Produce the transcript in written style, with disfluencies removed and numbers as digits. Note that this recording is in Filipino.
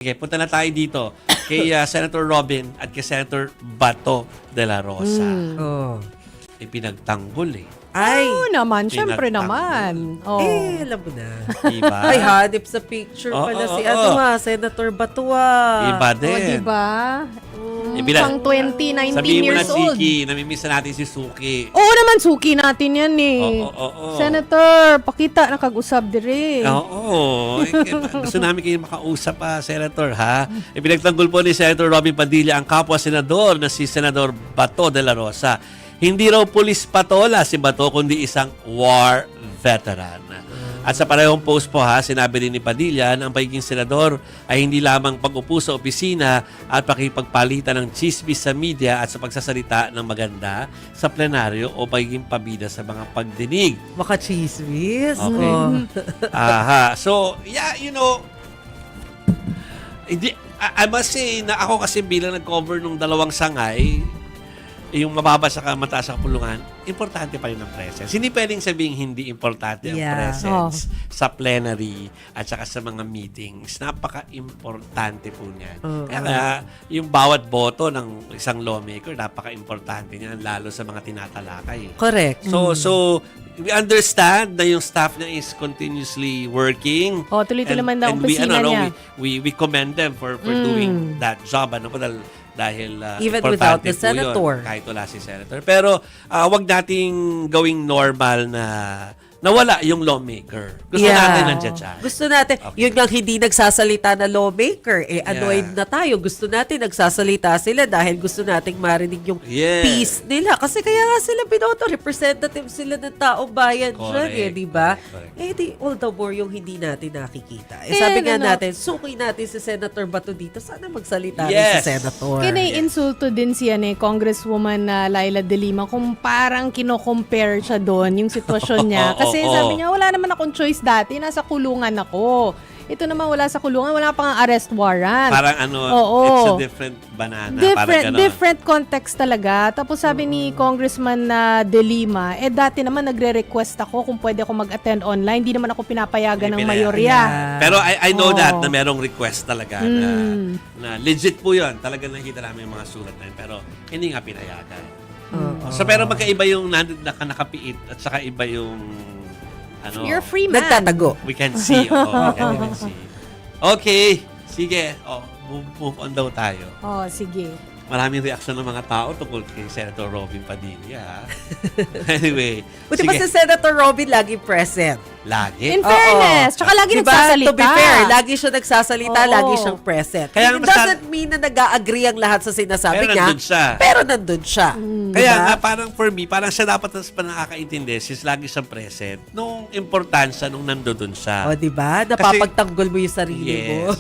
Okay, punta na tayo dito kay Senator Robin at kay Senator Bato de la Rosa. Oh. Ipinagtanggol eh. Ay, Oo naman, Pinagtanggol. syempre naman. Oh. alam mo na. Diba? Ay, hanip sa picture pala si Senator Batua. Iba Oh, din. diba? Ibila- Pang 20, 19 Sabihin mo na, years old. Siki, namimiss na natin si Suki. Oo naman, suki natin yan eh. Oo. Senator, pakita, nakag-usab dire. Oo. Gusto namin kayo makausap pa, Senator, ha? Ipinagtanggol po ni Senator Robin Padilla ang kapwa-senador na si Senador Bato de la Rosa. Hindi raw pulis patola si Bato, kundi isang war veteran. At sa parehong post po sinabi rin ni Padilla na ang pagiging senador ay hindi lamang pag-upo sa opisina at pakipagpalitan ng chismis sa media at sa pagsasalita ng maganda sa plenaryo o pagiging pabida sa mga pagdinig. Maka-chismis. Okay. Oh. So, yeah, hindi, I must say na ako kasi bilang nag-cover nung dalawang sangay, yung mababa sa mataas sa kapulungan, importante pa rin ang presence. Hindi pwedeng sabing hindi importante ang presence sa plenary at saka sa mga meetings. Napaka-importante po niyan. Kaya yung bawat boto ng isang lawmaker, napaka-importante niyan, lalo sa mga tinatalakay. Correct. So we understand na yung staff niya is continuously working. Oh, tuloy-tuloy naman na ang opisina niya. We commend them for doing that job. Dahil Even importante without the po senator. yun, kahit wala si senator. Pero wag nating gawing normal na nawala yung lawmaker. Gusto natin nandiyan siya. Gusto natin. Okay. Yun nga hindi nagsasalita na lawmaker. Annoyed na tayo. Gusto natin nagsasalita sila dahil gusto nating marinig yung peace nila. Kasi kaya nga sila binoto. Representative sila ng taong bayan dyan. Di ba? All the more yung hindi natin nakikita. Sabi nga natin, suki natin si Senator Bato dito. Sana magsalita rin si Senator. Kinai-insulto din siya Congresswoman Laila De Lima kung parang kino-compare siya doon yung sitwasyon niya. Kasi sabi niya, wala naman akong choice dati. Nasa kulungan ako. Ito naman wala sa kulungan. Wala pang arrest warrant. Parang it's a different banana. Different context talaga. Tapos sabi ni Congressman De Lima, dati naman nagre-request ako kung pwede ako mag-attend online. Hindi naman ako pinapayagan ng mayorya. Pero I know that na merong request talaga na legit po yun. Talaga nakita namin yung mga sulat na yun. Pero hindi nga pinayagan. So pero magkaiba yung nakapiit at saka iba yung You're free man. Nagtatago. we can see. We can even see. Okay. Sige. Move on daw tayo. Sige. Maraming reaksyon ng mga tao tungkol kay Senator Robin Padilla. Anyway. Buti ba si Senator Robin lagi present? Lagi? In fairness. Tsaka lagi nagsasalita. To be fair, lagi siya nagsasalita, lagi siyang present. Kaya It doesn't mean na nag-a-agree ang lahat sa sinasabi niya. Pero nandun siya. Kaya nga, parang for me, parang siya dapat pa nakakaintindi since lagi siyang present nung importansya nung nandun siya. O, diba? Napapagtanggol mo yung sarili mo.